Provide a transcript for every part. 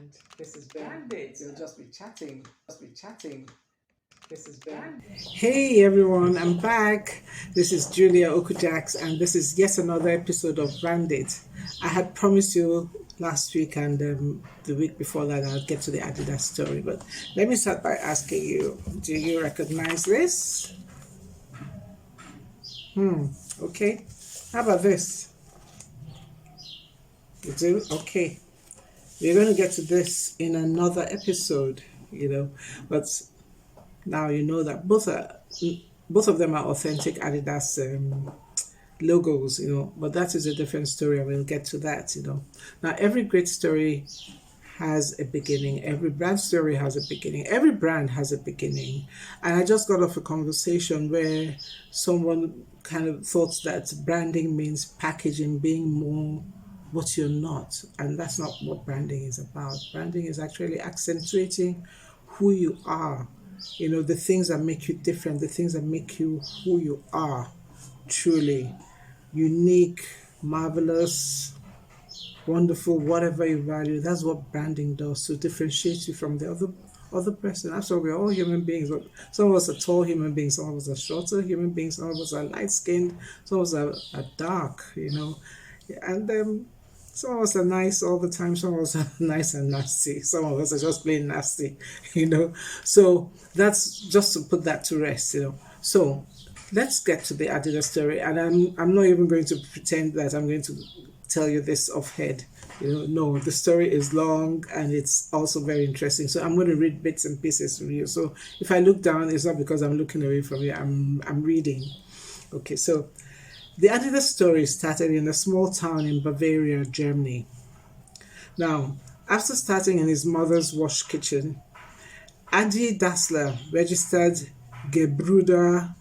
And this is Bandit. You'll just be chatting. This is Ben. Hey everyone, I'm back. This is Julia Okujax, and this is yet another episode of Bandit. I had promised you last week and the week before that I'll get to the Adidas story, but let me start by asking you, do you recognize this? Okay. How about this? You do? Okay. We're going to get to this in another episode, but now you know that both of them are authentic Adidas logos, but that is a different story, and we'll get to that, Now, every great story has a beginning. Every brand story has a beginning. Every brand has a beginning. And I just got off a conversation where someone kind of thought that branding means packaging, being more what you're not. And that's not what branding is about. Branding is actually accentuating who you are, the things that make you different, the things that make you who you are, truly unique, marvelous, wonderful, whatever you value. That's what branding does, to differentiate you from the other person. After all, we're all human beings. Some of us are tall human beings, some of us are shorter human beings, some of us are light-skinned, some of us are dark, and some of us are nice all the time, some of us are nice and nasty, some of us are just plain nasty, So that's just to put that to rest, So let's get to the Adidas story, and I'm not even going to pretend that I'm going to tell you this off head. No, the story is long and it's also very interesting. So I'm going to read bits and pieces from you. So if I look down, it's not because I'm looking away from you. I'm reading. Okay, so the Adidas story started in a small town in Bavaria, Germany. Now, after starting in his mother's wash kitchen, Adi Dassler registered Gebruder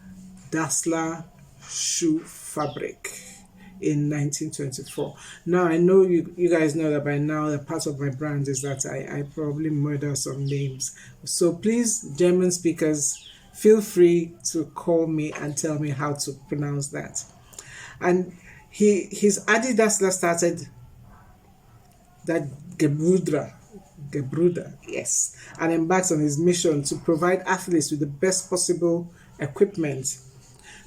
Dassler Shoe Fabric in 1924. Now, I know you guys know that by now that part of my brand is that I probably murder some names. So please, German speakers, feel free to call me and tell me how to pronounce that. And his Adi Dassler started that Gebruder, yes, and embarks on his mission to provide athletes with the best possible equipment.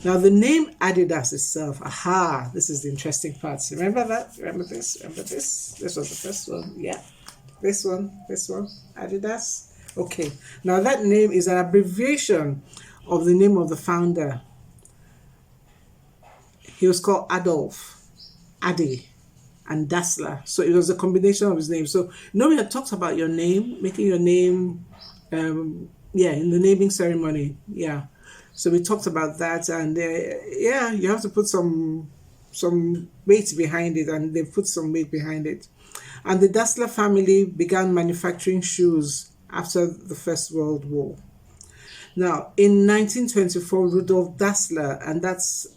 Now, the name Adidas itself, this is the interesting part. Remember that? Remember this? This was the first one. Yeah. This one, Adidas. Okay. Now, that name is an abbreviation of the name of the founder. He was called Adolf, Adi, and Dassler. So it was a combination of his name. So, we had talked about your name, making your name, in the naming ceremony. Yeah. So we talked about that, and you have to put some weight behind it, and they put some weight behind it. And the Dassler family began manufacturing shoes after the First World War. Now, in 1924, Rudolf Dassler, and that's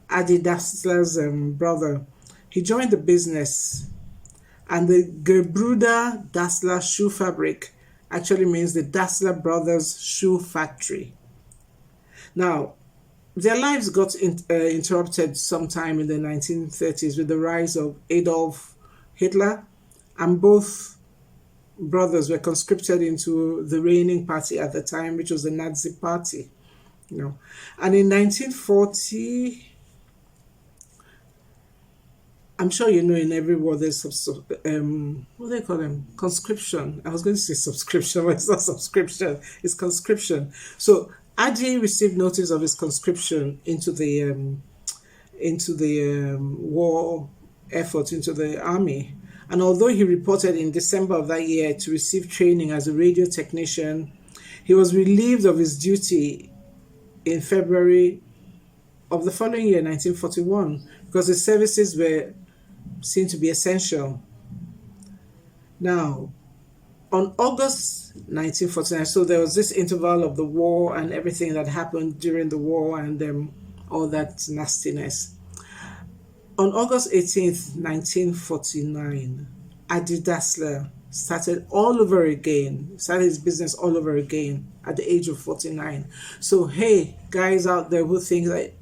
Adi Dassler's brother, he joined the business, and the Gebruder Dassler Shoe Fabric actually means the Dassler brothers' shoe factory. Now, their lives got interrupted sometime in the 1930s with the rise of Adolf Hitler, and both brothers were conscripted into the reigning party at the time, which was the Nazi Party. And in 1940, I'm sure in every war there's what do they call them? Conscription. I was going to say subscription, but it's not subscription, it's conscription. So Adi received notice of his conscription into the war effort, into the army. And although he reported in December of that year to receive training as a radio technician, he was relieved of his duty in February of the following year, 1941, because his services were seen to be essential. Now, on August 1949, so there was this interval of the war and everything that happened during the war and all that nastiness. On August 18th, 1949, Adi Dassler started his business all over again at the age of 49. So, hey, guys out there who think that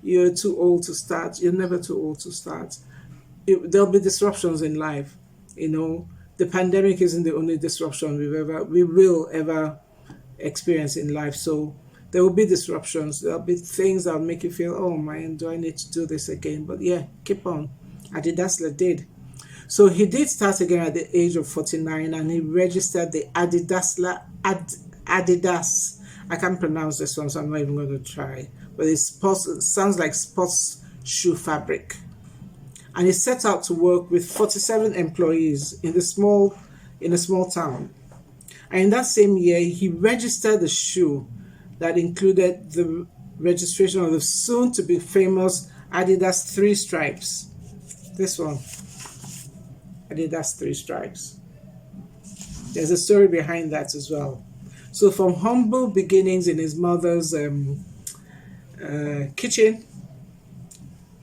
you're too old to start, you're never too old to start. There'll be disruptions in life, the pandemic isn't the only disruption we will ever experience in life. So there will be disruptions. There'll be things that will make you feel, oh man, do I need to do this again? But yeah, keep on. Adidas did. So he did start again at the age of 49, and he registered the Adidas. I can't pronounce this one, so I'm not even going to try. But it sounds like sports shoe fabric. And he set out to work with 47 employees in a small town. And in that same year, he registered the shoe that included the registration of the soon to be famous Adidas Three Stripes. This one, Adidas Three Stripes. There's a story behind that as well. So from humble beginnings in his mother's kitchen,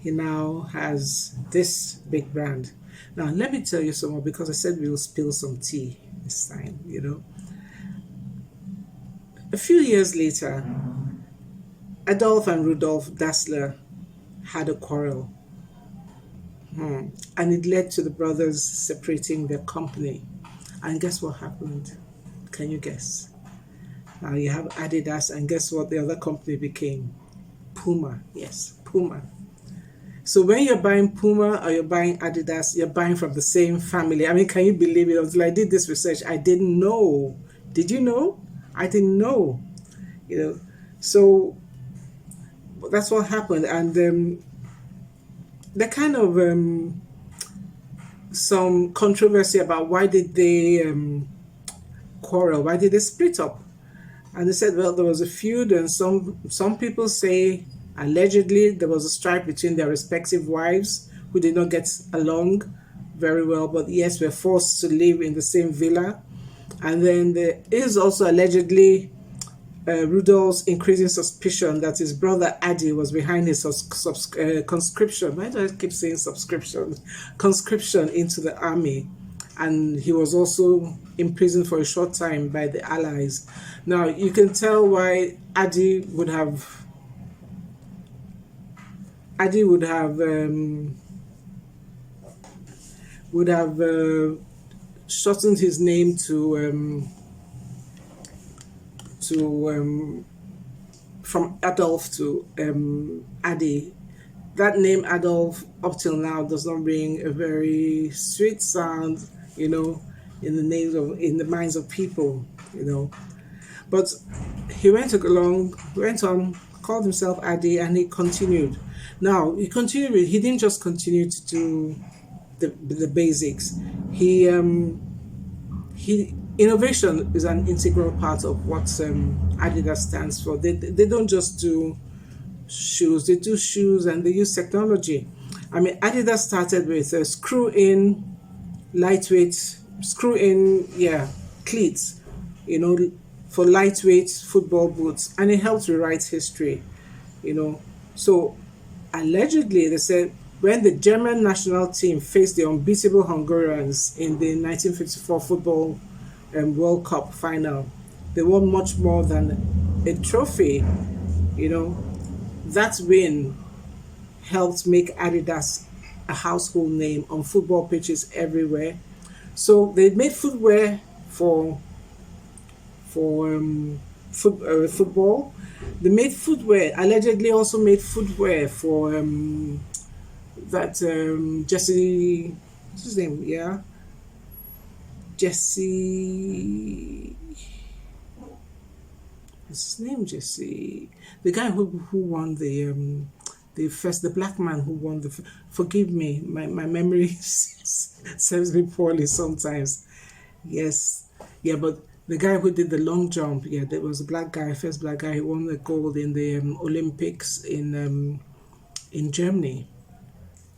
he now has this big brand. Now, let me tell you some more, because I said we'll spill some tea this time, A few years later, Adolf and Rudolf Dassler had a quarrel. And it led to the brothers separating their company. And guess what happened? Can you guess? Now you have Adidas, and guess what the other company became? Puma. Yes, Puma. So when you're buying Puma or you're buying Adidas, you're buying from the same family. I mean, can you believe it? Until I did this research, I didn't know. Did you know? I didn't know. So that's what happened. And there kind of some controversy about why did they quarrel? Why did they split up? And they said, well, there was a feud, and some people say allegedly there was a strife between their respective wives who did not get along very well, but yes, were forced to live in the same villa. And then there is also allegedly Rudolph's increasing suspicion that his brother Adi was behind his conscription. Why do I keep saying subscription? Conscription into the army. And he was also imprisoned for a short time by the Allies. Now, you can tell why Adi would have shortened his name from Adolf to Adi. That name Adolf up till now does not ring a very sweet sound, in the minds of people, But he went on, called himself Adi, and he continued. Now he didn't just continue to do the basics. Innovation is an integral part of what Adidas stands for. They don't just do shoes, they do shoes and they use technology. I mean, Adidas started with a lightweight cleats, for lightweight football boots, and it helped rewrite history, So allegedly, they said when the German national team faced the unbeatable Hungarians in the 1954 football World Cup final, they won much more than a trophy. That win helped make Adidas a household name on football pitches everywhere. So they made footwear for football. They made footwear, allegedly also made footwear for Jesse, what's his name? Yeah, Jesse. What's his name? Jesse, the guy who won the black man who won the. Forgive me, my memory serves me poorly sometimes. Yes, yeah, but the guy who did the long jump, yeah, there was a first black guy who won the gold in the Olympics in Germany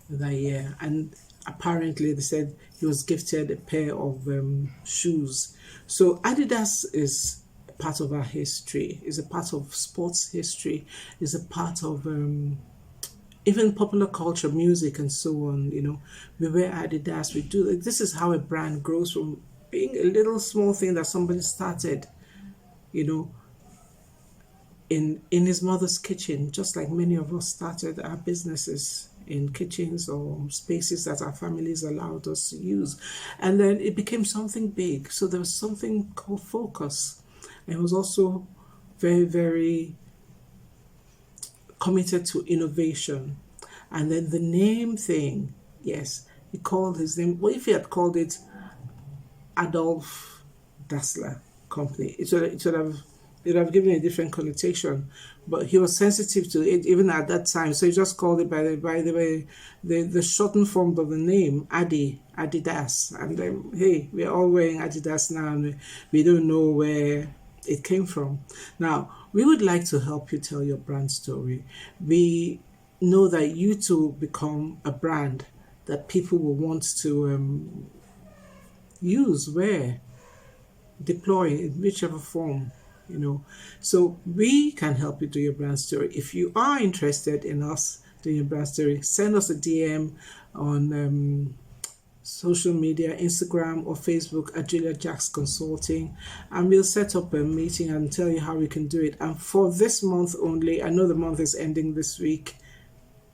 that year, and apparently they said he was gifted a pair of shoes. So Adidas is a part of our history, is a part of sports history, is a part of even popular culture, music, and so on. We wear Adidas. We do. This is how a brand grows from being a little small thing that somebody started, in his mother's kitchen, just like many of us started our businesses, in kitchens or spaces that our families allowed us to use. And then it became something big. So there was something called Focus. And it was also very, very committed to innovation. And then the name thing, yes, he called his name. What if he had called it Adolf Dassler Company? It would have given a different connotation. But he was sensitive to it even at that time, so he just called it by the way the shortened form of the name, Adidas. And then, hey, we're all wearing Adidas now, and we don't know where it came from. Now, we would like to help you tell your brand story. We know that you too become a brand that people will want to use, wear, deploy in whichever form, So we can help you do your brand story. If you are interested in us doing your brand story, send us a DM on social media, Instagram or Facebook at Julia Jacks Consulting, and we'll set up a meeting and tell you how we can do it. And for this month only, I know the month is ending this week.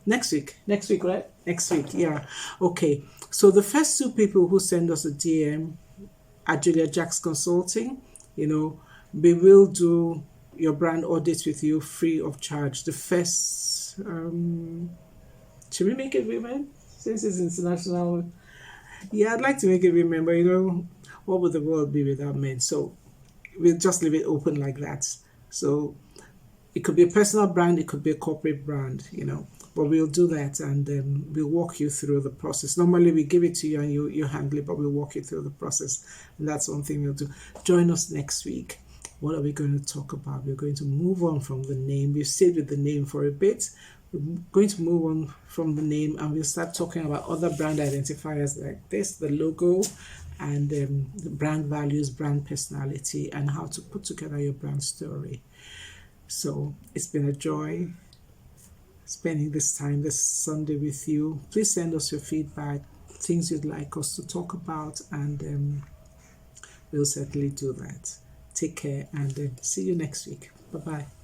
Next week, right? Next week, yeah. Okay, so the first 2 people who send us a DM at Julia Jacks Consulting, we will do your brand audit with you free of charge. The first, should we make it women? Since it's international. Yeah, I'd like to make it women, but what would the world be without men? So we'll just leave it open like that. So it could be a personal brand, it could be a corporate brand, but we'll do that, and we'll walk you through the process. Normally we give it to you and you handle it, but we'll walk you through the process, and that's one thing we'll do. Join us next week. What are we going to talk about? We're going to move on from the name. We've stayed with the name for a bit. We're going to move on from the name, and we'll start talking about other brand identifiers like this, the logo, and the brand values, brand personality, and how to put together your brand story. So it's been a joy spending this time this Sunday with you. Please send us your feedback, things you'd like us to talk about, and we'll certainly do that. Take care, and see you next week. Bye-bye.